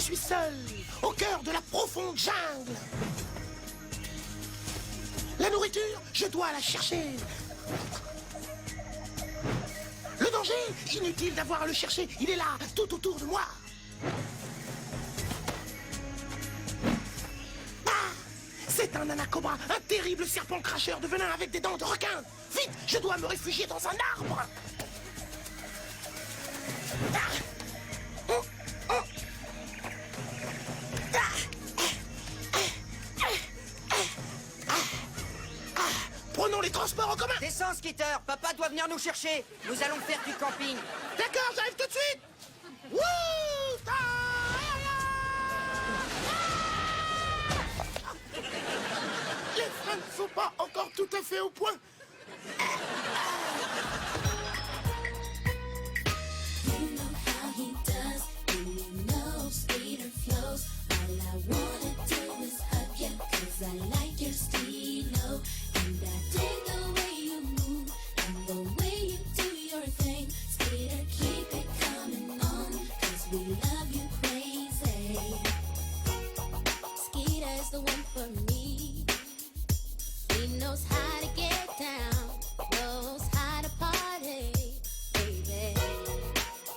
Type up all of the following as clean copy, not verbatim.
suis seul, au cœur de la profonde jungle. La nourriture, je dois la chercher. Le danger, inutile d'avoir à le chercher, il est là, tout autour de moi. Ah, c'est un anaconda, un terrible serpent cracheur de venin avec des dents de requin. Vite, je dois me réfugier dans un arbre. Ah. Oh, oh. Prenons les transports en commun. Descends, Skitter. Papa doit venir nous chercher. Nous allons faire du camping. D'accord, j'arrive tout de suite. Wouh! Les freins ne sont pas encore tout à fait au point. You know how he does, you know Skeeter flows. All I wanna do is hug you, 'cause I like your stilo. And I dig the way you move, and the way you do your thing. Skeeter, keep it coming on, 'cause we love you crazy. Skeeter's the one for me. He knows how to get down, knows how to party, baby.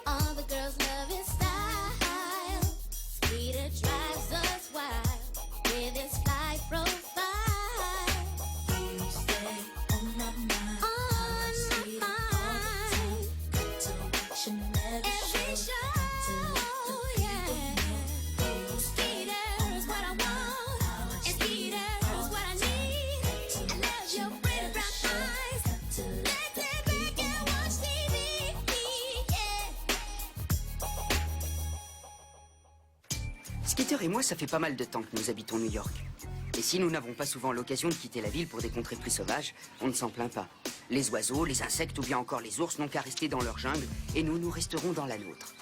All the girls love his style. Skeeter drives us wild with his fly profile. You stay on my mind, on my mind. Got to watch him every show, yeah. Skeeter's what I want, and Skeeter's what I need. I love your pretty brown eyes. Let's sit back and watch TV, yeah. Skitter et moi, ça fait pas mal de temps que nous habitons New York. Et si nous n'avons pas souvent l'occasion de quitter la ville pour des contrées plus sauvages, on ne s'en plaint pas. Les oiseaux, les insectes ou bien encore les ours n'ont qu'à rester dans leur jungle et nous resterons dans la nôtre.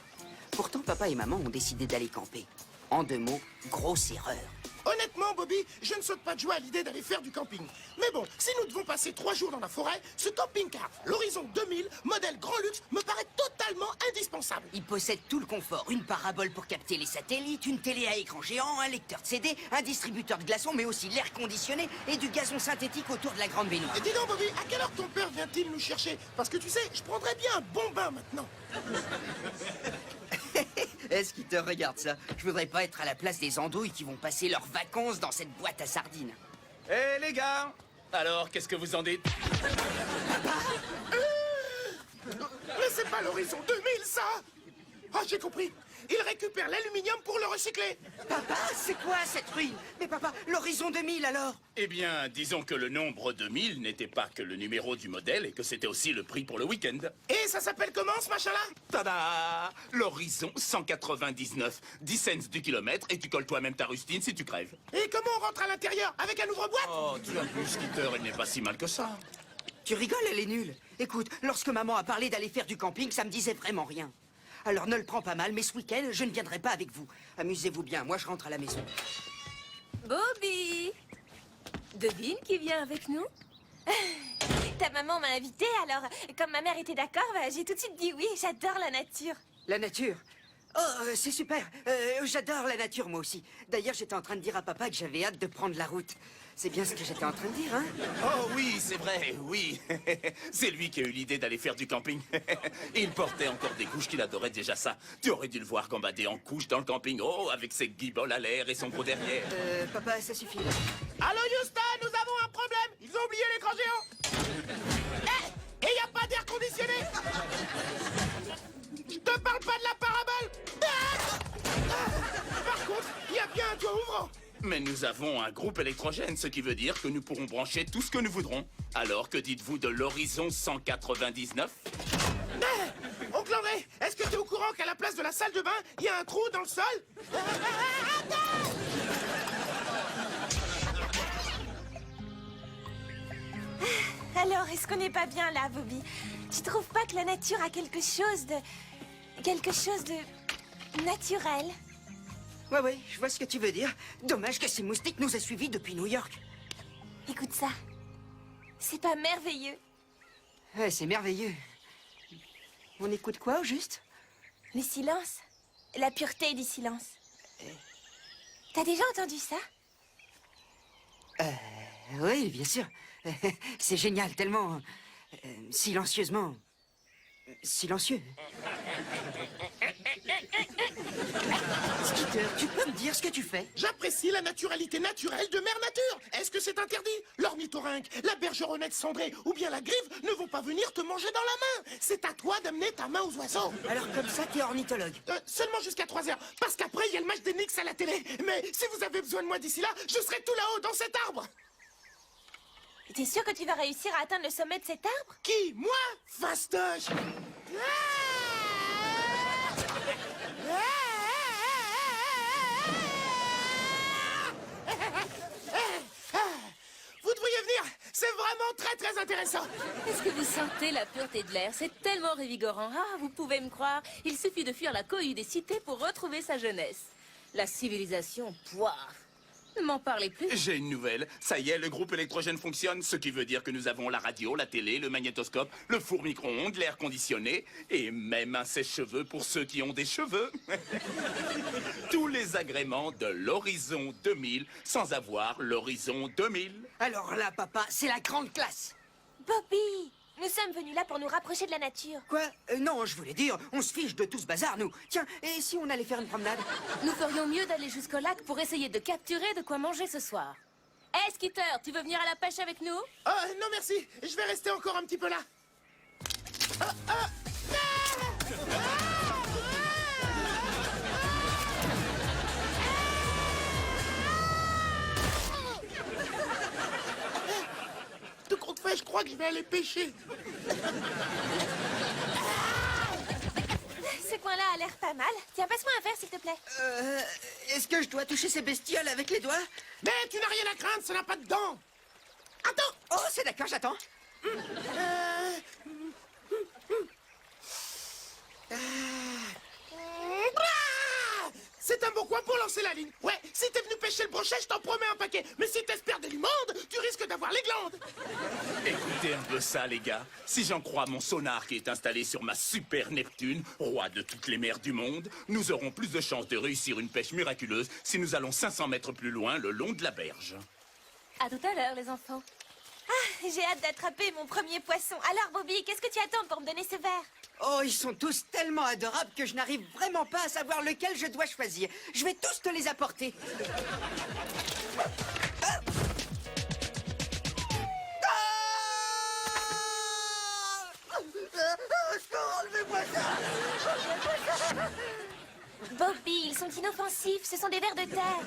Pourtant, papa et maman ont décidé d'aller camper. En 2 mots, grosse erreur. Honnêtement, Bobby, je ne saute pas de joie à l'idée d'aller faire du camping. Mais bon, si nous devons passer 3 jours dans la forêt, ce camping-car, l'Horizon 2000, modèle grand luxe, me paraît totalement indispensable. Il possède tout le confort, une parabole pour capter les satellites, une télé à écran géant, un lecteur de CD, un distributeur de glaçons, mais aussi l'air conditionné et du gazon synthétique autour de la grande baignoire. Et dis donc, Bobby, à quelle heure ton père vient-il nous chercher? Parce que tu sais, je prendrais bien un bon bain maintenant. Est-ce qu'il te regarde ça? Je voudrais pas être à la place des andouilles qui vont passer leurs vacances dans cette boîte à sardines. Hé les gars! Alors, qu'est-ce que vous en dites? Mais c'est pas l'Horizon 2000, ça! Ah, j'ai compris. Il récupère l'aluminium pour le recycler. Papa, c'est quoi cette ruine? Mais papa, l'Horizon 2000 alors? Eh bien, disons que le nombre 2000 n'était pas que le numéro du modèle et que c'était aussi le prix pour le week-end. Et ça s'appelle comment, ce machin-là? Tada! L'Horizon 199. 10 cents du kilomètre et tu colles toi-même ta rustine si tu crèves. Et comment on rentre à l'intérieur? Avec un ouvre-boîte? Oh, tu as vu, Skitter, il n'est pas si mal que ça. Tu rigoles, elle est nulle. Écoute, lorsque maman a parlé d'aller faire du camping, ça me disait vraiment rien. Alors ne le prends pas mal, mais ce week-end, je ne viendrai pas avec vous. Amusez-vous bien, moi je rentre à la maison. Bobby! Devine qui vient avec nous? Ta maman m'a invitée, alors comme ma mère était d'accord, j'ai tout de suite dit oui, j'adore la nature. La nature? Oh, c'est super. J'adore la nature, moi aussi. D'ailleurs, j'étais en train de dire à papa que j'avais hâte de prendre la route. C'est bien ce que j'étais en train de dire, hein? Oh oui, c'est vrai, oui. C'est lui qui a eu l'idée d'aller faire du camping. Il portait encore des couches qu'il adorait déjà ça. Tu aurais dû le voir gambader en couches dans le camping. Oh, avec ses guibolles à l'air et son gros derrière. Papa, ça suffit. Allô, Houston, nous avons un problème. Ils ont oublié l'écran géant. Et y a pas d'air conditionné. Je te parle pas de la parabole. Par contre, il y a bien un toit ouvrant. Mais nous avons un groupe électrogène, ce qui veut dire que nous pourrons brancher tout ce que nous voudrons. Alors, que dites-vous de l'Horizon 199? Oncle André, est-ce que tu es au courant qu'à la place de la salle de bain, il y a un trou dans le sol? Alors, est-ce qu'on n'est pas bien là, Bobby? Tu trouves pas que la nature a quelque chose de naturel? Ouais, je vois ce que tu veux dire. Dommage que ces moustiques nous aient suivis depuis New York. Écoute ça. C'est pas merveilleux? Ouais, c'est merveilleux. On écoute quoi, au juste? Le silence. La pureté du silence. T'as déjà entendu ça? Oui, bien sûr. C'est génial, tellement... silencieusement... silencieux. Skitter, tu peux me dire ce que tu fais? J'apprécie la naturalité naturelle de Mère Nature. Est-ce que c'est interdit? L'ornithorynque, la bergeronnette cendrée ou bien la grive ne vont pas venir te manger dans la main. C'est à toi d'amener ta main aux oiseaux. Alors comme ça, t'es ornithologue. Seulement jusqu'à 3 heures, parce qu'après, il y a le match des Knicks à la télé. Mais si vous avez besoin de moi d'ici là, je serai tout là-haut dans cet arbre. T'es sûr que tu vas réussir à atteindre le sommet de cet arbre? Qui? Moi? Fastoche. Vous devriez venir. C'est vraiment très intéressant. Est-ce que vous sentez la pureté de l'air? C'est tellement revigorant. Ah, vous pouvez me croire, il suffit de fuir la cohue des cités pour retrouver sa jeunesse. La civilisation, poire. Ne m'en parlez plus. J'ai une nouvelle. Ça y est, le groupe électrogène fonctionne, ce qui veut dire que nous avons la radio, la télé, le magnétoscope, le four micro-ondes, l'air conditionné et même un sèche-cheveux pour ceux qui ont des cheveux. Tous les agréments de l'Horizon 2000 sans avoir l'Horizon 2000. Alors là, papa, c'est la grande classe. Bobby, nous sommes venus là pour nous rapprocher de la nature. Quoi? Non, je voulais dire, on se fiche de tout ce bazar, nous. Tiens, et si on allait faire une promenade? Nous ferions mieux d'aller jusqu'au lac pour essayer de capturer de quoi manger ce soir. Hé, Skitter, tu veux venir à la pêche avec nous? Oh, non merci, je vais rester encore un petit peu là. Tout compte fait, je crois que je vais aller pêcher. Ce coin-là a l'air pas mal. Tiens, passe-moi un verre, s'il te plaît. Est-ce que je dois toucher ces bestioles avec les doigts? Mais tu n'as rien à craindre, ça n'a pas de dents. Attends. Oh, c'est d'accord, j'attends. C'est un bon coin pour lancer la ligne. Ouais, si t'es venu pêcher le brochet, je t'en promets un paquet. Mais si t'espères des limandes, tu risques d'avoir les glandes. Écoutez un peu ça, les gars. Si j'en crois mon sonar qui est installé sur ma super Neptune, roi de toutes les mers du monde, nous aurons plus de chances de réussir une pêche miraculeuse si nous allons 500 mètres plus loin le long de la berge. À tout à l'heure, les enfants. Ah, j'ai hâte d'attraper mon premier poisson. Alors, Bobby, qu'est-ce que tu attends pour me donner ce verre? Oh, ils sont tous tellement adorables que je n'arrive vraiment pas à savoir lequel je dois choisir. Je vais tous te les apporter. Ah! Enlevez-moi ça! Bobby, ils sont inoffensifs. Ce sont des vers de terre.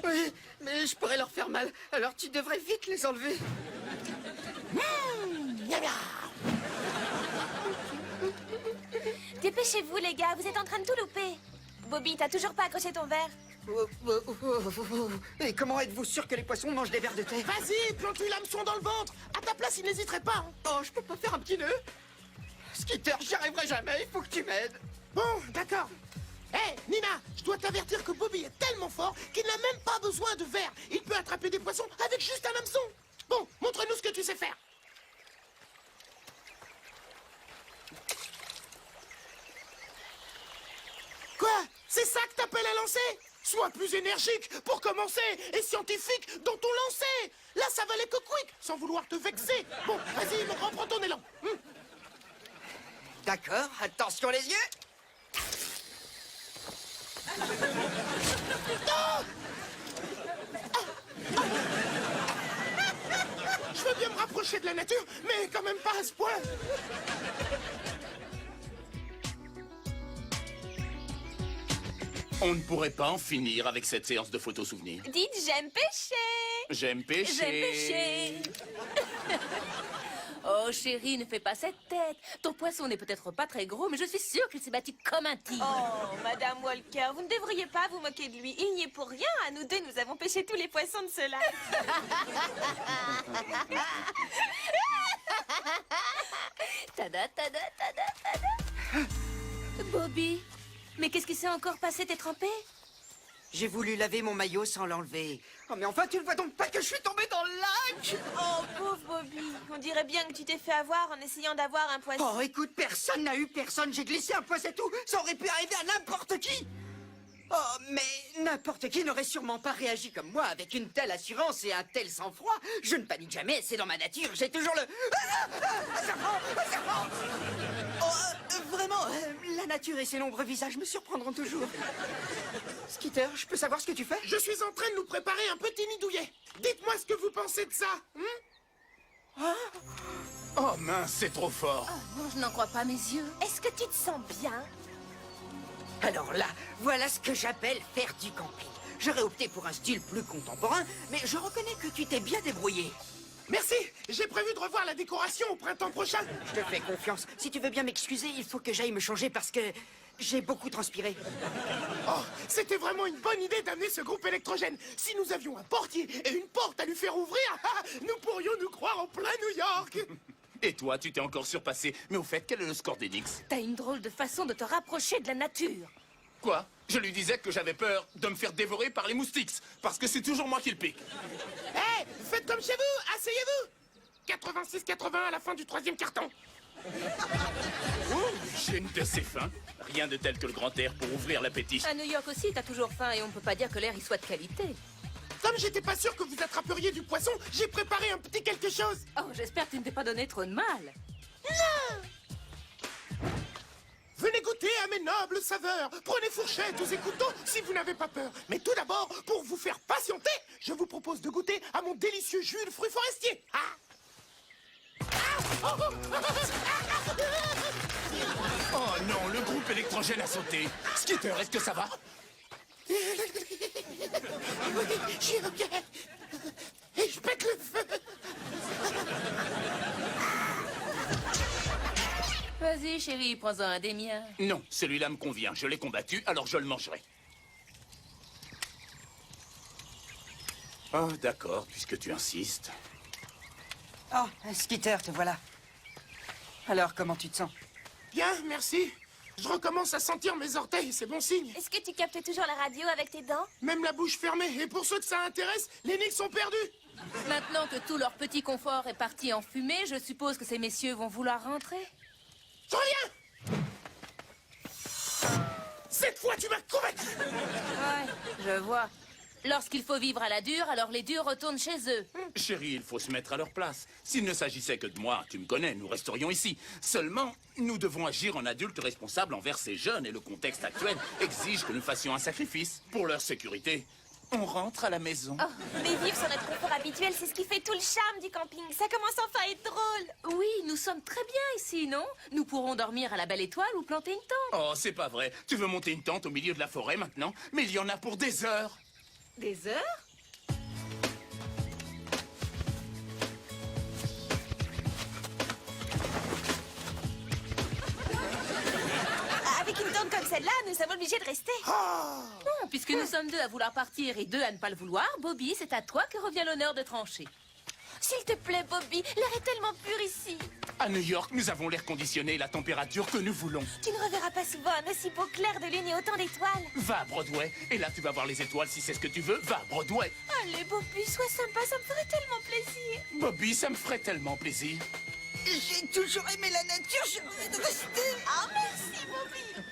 Oui, mais je pourrais leur faire mal. Alors tu devrais vite les enlever. Miam, miam. Dépêchez-vous, les gars. Vous êtes en train de tout louper. Bobby, t'as toujours pas accroché ton verre? Et comment êtes-vous sûr que les poissons mangent des vers de terre? Vas-y, plante-lui l'hameçon dans le ventre. À ta place, il n'hésiterait pas. Hein. Oh, je peux pas faire un petit nœud? Skitter, j'y arriverai jamais. Il faut que tu m'aides. Bon, d'accord. Hé, Nina, je dois t'avertir que Bobby est tellement fort qu'il n'a même pas besoin de verre. Il peut attraper des poissons avec juste un hameçon. Bon, montre-nous ce que tu sais faire. Quoi? C'est ça que t'appelles à lancer? Sois plus énergique pour commencer et scientifique dans ton lancer. Là, ça valait que quick, sans vouloir te vexer. Bon, vas-y, mon grand, prends ton élan. D'accord, attention les yeux. Je veux bien me rapprocher de la nature, mais quand même pas à ce point. On ne pourrait pas en finir avec cette séance de photos souvenirs. Dites, j'aime pêcher. J'aime pêcher. J'aime pêcher. Oh, chérie, ne fais pas cette tête. Ton poisson n'est peut-être pas très gros, mais je suis sûre qu'il s'est battu comme un tigre. Oh, Madame Walker, vous ne devriez pas vous moquer de lui. Il n'y est pour rien. À nous deux, nous avons pêché tous les poissons de ce lac. Tada, tada, tada, tada. Bobby, mais qu'est-ce qui s'est encore passé? T'es trempé? J'ai voulu laver mon maillot sans l'enlever. Oh, mais enfin, tu ne vois donc pas que je suis tombé dans le lac? Oh, pauvre Bobby. On dirait bien que tu t'es fait avoir en essayant d'avoir un poisson. Oh, écoute, personne n'a eu personne. J'ai glissé un peu, c'est tout. Ça aurait pu arriver à n'importe qui. Oh, mais n'importe qui n'aurait sûrement pas réagi comme moi avec une telle assurance et un tel sang-froid. Je ne panique jamais, c'est dans ma nature, j'ai toujours le... Un serpent! Un serpent! Oh, vraiment, la nature et ses nombreux visages me surprendront toujours. Skitter, je peux savoir ce que tu fais? Je suis en train de nous préparer un petit nid douillet. Dites-moi ce que vous pensez de ça. Oh mince, c'est trop fort. Oh non, je n'en crois pas mes yeux. Est-ce que tu te sens bien? Alors là, voilà ce que j'appelle faire du camping. J'aurais opté pour un style plus contemporain, mais je reconnais que tu t'es bien débrouillé. Merci. J'ai prévu de revoir la décoration au printemps prochain. Je te fais confiance. Si tu veux bien m'excuser, il faut que j'aille me changer parce que j'ai beaucoup transpiré. Oh, c'était vraiment une bonne idée d'amener ce groupe électrogène. Si nous avions un portier et une porte à lui faire ouvrir, nous pourrions nous croire en plein New York. Et toi, tu t'es encore surpassé. Mais au fait, quel est le score d'Enix? T'as une drôle de façon de te rapprocher de la nature. Quoi? Je lui disais que j'avais peur de me faire dévorer par les moustiques. Parce que c'est toujours moi qui le pique. Hé, faites comme chez vous, asseyez-vous. 86-80 à la fin du 3e carton. Oh, j'ai une de ces fins. Rien de tel que le grand air pour ouvrir l'appétit. À New York aussi, t'as toujours faim et on peut pas dire que l'air y soit de qualité. Comme j'étais pas sûr que vous attraperiez du poisson, j'ai préparé un petit quelque chose. Oh, j'espère que tu ne t'es pas donné trop de mal. Venez goûter à mes nobles saveurs. Prenez fourchettes et couteaux si vous n'avez pas peur. Mais tout d'abord, pour vous faire patienter, je vous propose de goûter à mon délicieux jus de fruits forestiers. Oh non, le groupe électrogène a sauté. Skitter, est-ce que ça va? Oui, je suis ok. Et je pète le feu. Vas-y, chérie, prends-en un des miens. Non, celui-là me convient. Je l'ai combattu, alors je le mangerai. Oh, d'accord, puisque tu insistes. Oh, Skitter, te voilà. Alors, comment tu te sens? Bien, merci. Je recommence à sentir mes orteils, c'est bon signe. Est-ce que tu captes toujours la radio avec tes dents? Même la bouche fermée. Et pour ceux que ça intéresse, les Knicks sont perdus. Maintenant que tout leur petit confort est parti en fumée, je suppose que ces messieurs vont vouloir rentrer. Je reviens. Cette fois, tu m'as convaincu. Ouais, je vois. Lorsqu'il faut vivre à la dure, alors les durs retournent chez eux. Chérie, il faut se mettre à leur place. S'il ne s'agissait que de moi, tu me connais, nous resterions ici. Seulement, nous devons agir en adultes responsables envers ces jeunes et le contexte actuel exige que nous fassions un sacrifice pour leur sécurité. On rentre à la maison. Oh, mais vivre sur notre confort habituel, c'est ce qui fait tout le charme du camping. Ça commence enfin à être drôle. Oui, nous sommes très bien ici, non? Nous pourrons dormir à la Belle Étoile ou planter une tente. Oh, c'est pas vrai. Tu veux monter une tente au milieu de la forêt maintenant? Mais il y en a pour des heures. Des heures? Avec une tente comme celle-là, nous sommes obligés de rester. Non, puisque nous sommes deux à vouloir partir et deux à ne pas le vouloir, Bobby, c'est à toi que revient l'honneur de trancher. S'il te plaît, Bobby, l'air est tellement pur ici. À New York, nous avons l'air conditionné et la température que nous voulons. Tu ne reverras pas souvent un aussi beau clair de lune et autant d'étoiles. Va à Broadway, et là tu vas voir les étoiles si c'est ce que tu veux. Va à Broadway. Allez, Bobby, sois sympa, ça me ferait tellement plaisir. Bobby, ça me ferait tellement plaisir. J'ai toujours aimé la nature, j'ai envie de rester. Ah, merci, Bobby.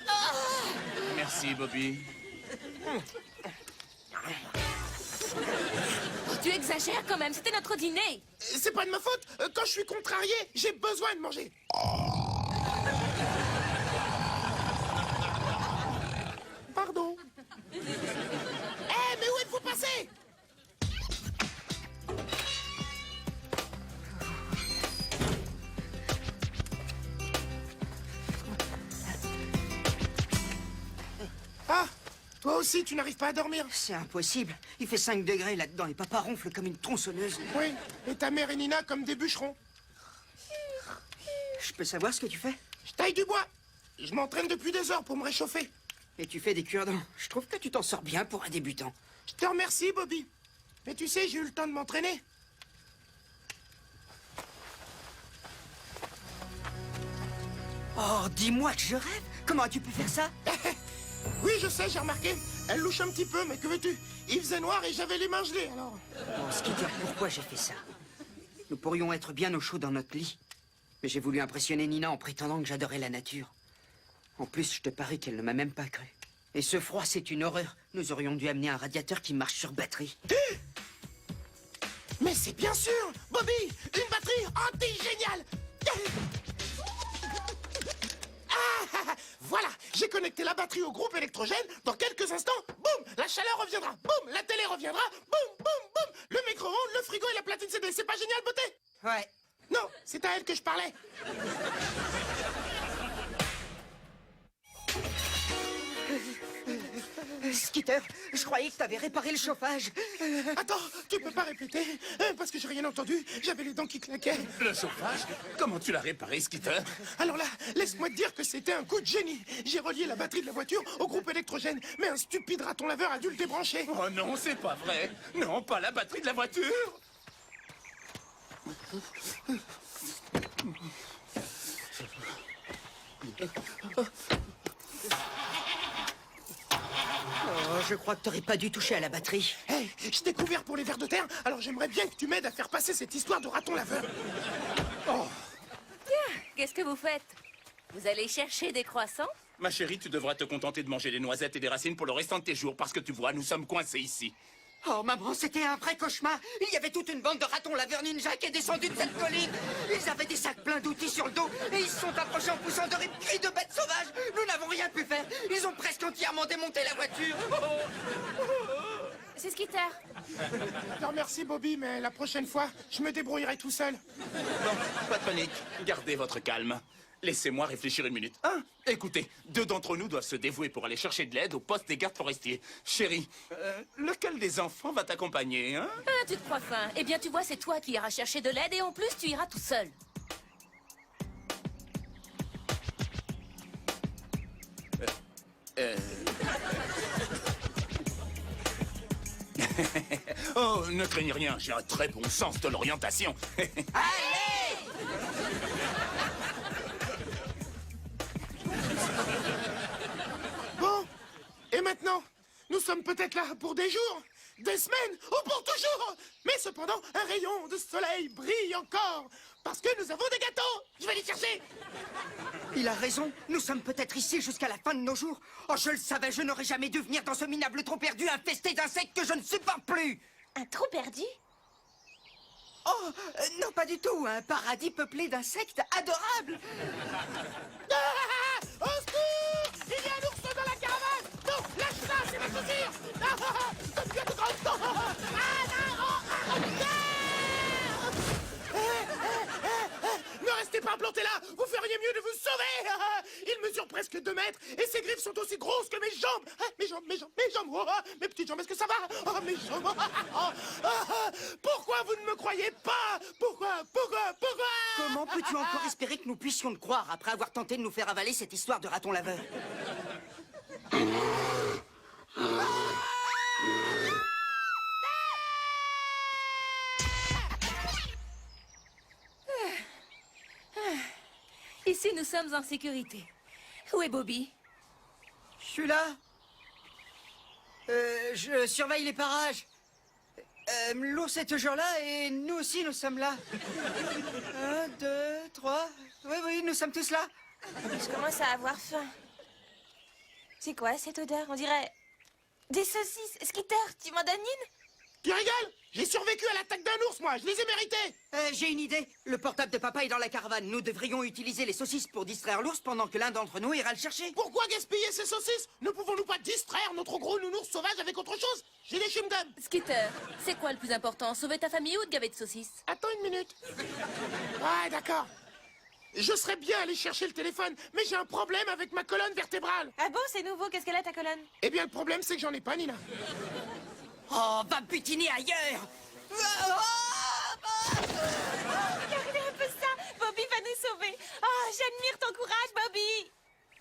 Merci, Bobby. Tu exagères quand même, c'était notre dîner. C'est pas de ma faute. Quand je suis contrarié, j'ai besoin de manger. Pardon. Mais où êtes-vous passé? Ah, toi aussi, tu n'arrives pas à dormir? C'est impossible. Il fait 5 degrés là-dedans et papa ronfle comme une tronçonneuse. Oui, et ta mère et Nina comme des bûcherons. Je peux savoir ce que tu fais? Je taille du bois. Je m'entraîne depuis des heures pour me réchauffer. Et tu fais des cure-dents. Je trouve que tu t'en sors bien pour un débutant. Je te remercie, Bobby. Mais tu sais, j'ai eu le temps de m'entraîner. Oh, dis-moi que je rêve. Comment as-tu pu faire ça? Oui, je sais, j'ai remarqué. Elle louche un petit peu, mais que veux-tu? Il faisait noir et j'avais les mains gelées, alors... Bon, Skitter, pourquoi j'ai fait ça? Nous pourrions être bien au chaud dans notre lit. Mais j'ai voulu impressionner Nina en prétendant que j'adorais la nature. En plus, je te parie qu'elle ne m'a même pas cru. Et ce froid, c'est une horreur. Nous aurions dû amener un radiateur qui marche sur batterie. Mais c'est bien sûr, Bobby, une batterie anti-géniale. Voilà, j'ai connecté la batterie au groupe électrogène. Dans quelques instants, boum, la chaleur reviendra. Boum, la télé reviendra. Boum, boum, boum, le micro-ondes, le frigo et la platine CD. C'est pas génial, beauté? Ouais. Non, c'est à elle que je parlais. Skitter, je croyais que t'avais réparé le chauffage. Attends, tu peux pas répéter? Parce que j'ai rien entendu. J'avais les dents qui claquaient. Le chauffage? Comment tu l'as réparé, Skitter? Alors là, laisse-moi te dire que c'était un coup de génie. J'ai relié la batterie de la voiture au groupe électrogène, mais un stupide raton laveur a dû le débrancher. Oh non, c'est pas vrai. Non, pas la batterie de la voiture. Oh, je crois que t'aurais pas dû toucher à la batterie. Hey, je t'ai couvert pour les vers de terre, alors j'aimerais bien que tu m'aides à faire passer cette histoire de raton laveur. Qu'est-ce que vous faites? Vous allez chercher des croissants? Ma chérie, tu devras te contenter de manger des noisettes et des racines pour le restant de tes jours, parce que tu vois, nous sommes coincés ici. Oh, maman, c'était un vrai cauchemar. Il y avait toute une bande de ratons laveurs ninja qui est descendue de cette colline. Ils avaient des sacs pleins d'outils sur le dos et ils se sont approchés en poussant de rires cris de bêtes sauvages. Nous n'avons rien pu faire. Ils ont presque entièrement démonté la voiture. C'est Skitter. Alors merci Bobby, mais la prochaine fois, je me débrouillerai tout seul. Bon, pas de panique. Gardez votre calme. Laissez-moi réfléchir une minute. Écoutez, 2 d'entre nous doivent se dévouer pour aller chercher de l'aide au poste des gardes forestiers. Chérie, lequel des enfants va t'accompagner, hein? Ah, tu te crois fin. Eh bien, tu vois, c'est toi qui iras chercher de l'aide et en plus, tu iras tout seul. Oh, ne craignez rien, j'ai un très bon sens de l'orientation. Bon, et maintenant, nous sommes peut-être là pour des jours, des semaines ou pour toujours. Mais cependant, un rayon de soleil brille encore, parce que nous avons des gâteaux. Je vais les chercher. Il a raison. Nous sommes peut-être ici jusqu'à la fin de nos jours. Oh, je le savais, je n'aurais jamais dû venir dans ce minable trou perdu infesté d'insectes que je ne supporte plus. Un trou perdu? Oh, non, pas du tout. Un paradis peuplé d'insectes adorables. Au secours! Il y a un ours dans la caravane. Non, lâche-la, c'est ma chaussure. Comme tu as de grandes dents. Ne restez pas plantés là. Vous feriez mieux de vous sauver. Il mesure presque 2 mètres et ses griffes sont aussi grosses que mes jambes. Mes jambes, mes jambes, mes jambes. Oh, mes petites jambes, est-ce que ça va? Oh, mes jambes. Pourquoi vous ne me croyez pas? Pourquoi? Comment peux-tu encore espérer que nous puissions te croire après avoir tenté de nous faire avaler cette histoire de raton laveur? Ici, nous sommes en sécurité. Où est Bobby? Je suis là. Je surveille les parages. L'ours est toujours là et nous aussi, nous sommes là. 1, 2, 3. Oui, nous sommes tous là. Je commence à avoir faim. C'est quoi cette odeur? On dirait des saucisses. Skitter, tu m'en donnes une? Tu rigoles? J'ai survécu à l'attaque d'un ours, moi. Je les ai mérités. J'ai une idée. Le portable de papa est dans la caravane. Nous devrions utiliser les saucisses pour distraire l'ours pendant que l'un d'entre nous ira le chercher. Pourquoi gaspiller ces saucisses? Ne pouvons-nous pas distraire notre gros nounours sauvage avec autre chose? J'ai des chewing-gums. Skitter, c'est quoi le plus important? Sauver ta famille ou te gaver de saucisses? Attends une minute. Ouais, d'accord. Je serais bien allé chercher le téléphone, mais j'ai un problème avec ma colonne vertébrale. Ah bon, c'est nouveau. Qu'est-ce qu'elle a, ta colonne? Eh bien, le problème, c'est que j'en ai pas, Nina. Oh, va butiner ailleurs. Regardez un peu ça. Bobby va nous sauver. Oh, j'admire ton courage, Bobby.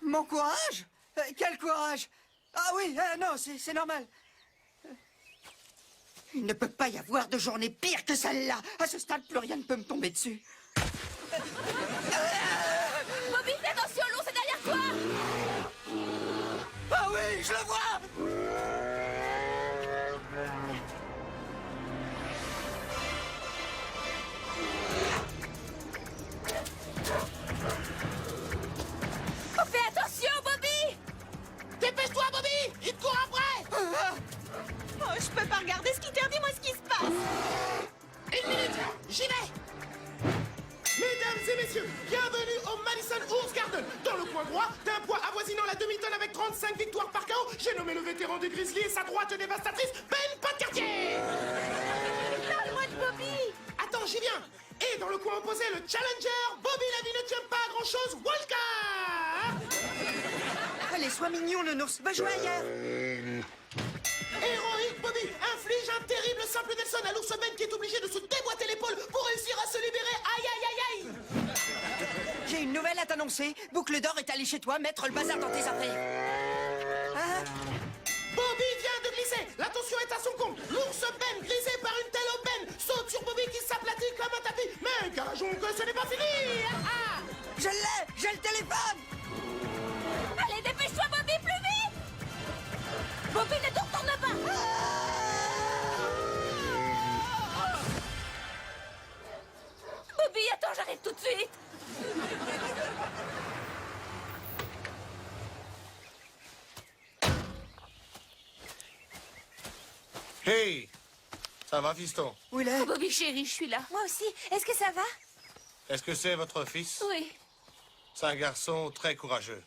Mon courage? Quel courage? Ah oui, non, c'est normal. Il ne peut pas y avoir de journée pire que celle-là. À ce stade, plus rien ne peut me tomber dessus. Bobby, fais attention, l'ours est derrière toi! Ah oui, je le vois! Oh, fais attention, Bobby. Dépêche-toi, Bobby! messieurs, bienvenue au Madison Horse Garden. Dans le coin droit, d'un poids avoisinant la demi-tonne avec 35 victoires par KO, j'ai nommé le vétéran des Grizzlies et sa droite dévastatrice, Ben Patcartier. Parle-moi de Bobby. Attends, j'y viens. Et dans le coin opposé, le challenger, Bobby la vie ne tient pas à grand-chose, Walker. Allez, sois mignon, Nounours. Va jouer ailleurs. Héroïque Bobby inflige un terrible simple Nelson à l'ours Ben qui est obligé de se déboîter l'épaule pour réussir à se libérer. Aïe, aïe, aïe, aïe. J'ai une nouvelle à t'annoncer. Boucle d'or est allé chez toi mettre le bazar dans tes affaires. Hein? Bobby vient de glisser. La tension est à son comble. L'ours Ben, grisé par une telle aubaine, saute sur Bobby qui s'aplatit comme un tapis. Mais gageons que ce n'est pas fini. Ah, ah. Je l'ai. J'ai le téléphone. Allez, dépêche-toi, Bobby, plus vite. Bobby, ne te retourne pas. Bobby, attends, j'arrive tout de suite. Hey! Ça va, fiston? Où il est? Oh, Bobby, chérie, je suis là. Moi aussi. Est-ce que ça va? Est-ce que c'est votre fils? Oui. C'est un garçon très courageux.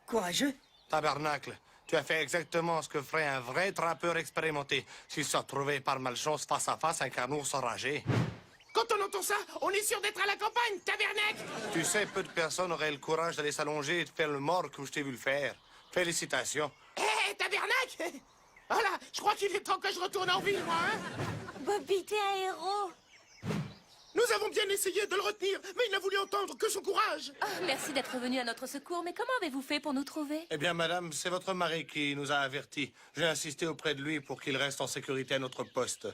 Courageux? Tabernacle, tu as fait exactement ce que ferait un vrai trappeur expérimenté s'il se retrouvait par malchance face à face avec un ours enragé. Quand on entend ça, on est sûr d'être à la campagne, tabernacle. Tu sais, peu de personnes auraient le courage d'aller s'allonger et de faire le mort comme je t'ai vu le faire. Félicitations. Hé, tabernacle. Voilà, je crois qu'il est temps que je retourne en ville, moi, hein. Bobby, t'es un héros. Nous avons bien essayé de le retenir, mais il n'a voulu entendre que son courage. Oh, merci d'être venu à notre secours, mais comment avez-vous fait pour nous trouver? Eh bien, madame, c'est votre mari qui nous a avertis. J'ai insisté auprès de lui pour qu'il reste en sécurité à notre poste.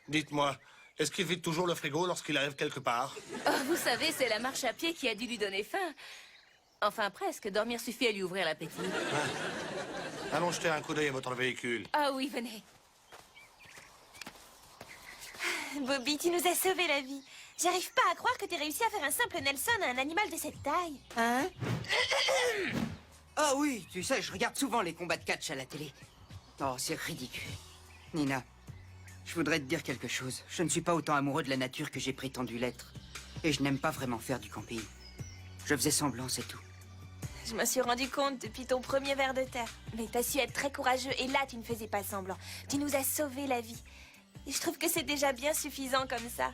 Dites-moi, est-ce qu'il vide toujours le frigo lorsqu'il arrive quelque part? Oh, vous savez, c'est la marche à pied qui a dû lui donner faim. Enfin, presque. Dormir suffit à lui ouvrir l'appétit. Allons jeter un coup d'œil à votre véhicule. Ah oui, venez. Bobby, tu nous as sauvé la vie. J'arrive pas à croire que t'aies réussi à faire un simple Nelson à un animal de cette taille. Hein? Ah oui, tu sais, je regarde souvent les combats de catch à la télé. Oh, c'est ridicule. Nina, je voudrais te dire quelque chose. Je ne suis pas autant amoureux de la nature que j'ai prétendu l'être. Et je n'aime pas vraiment faire du camping. Je faisais semblant, c'est tout. Je m'en suis rendu compte depuis ton premier ver de terre. Mais t'as su être très courageux et là, tu ne faisais pas semblant. Tu nous as sauvé la vie. Et je trouve que c'est déjà bien suffisant comme ça.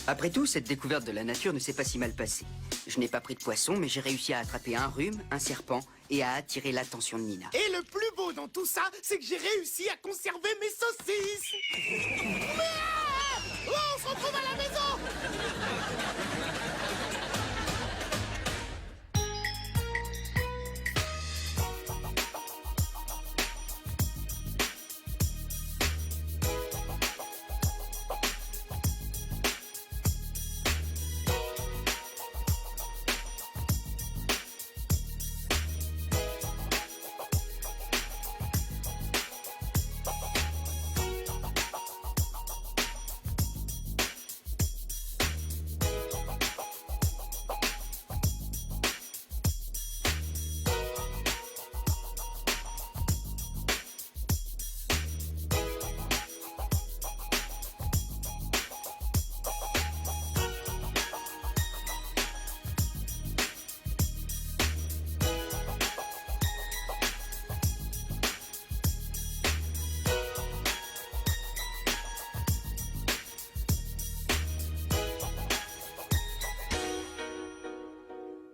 Après tout, cette découverte de la nature ne s'est pas si mal passée. Je n'ai pas pris de poisson, mais j'ai réussi à attraper un rhume, un serpent et à attirer l'attention de Nina. Et le plus beau dans tout ça, c'est que j'ai réussi à conserver mes saucisses.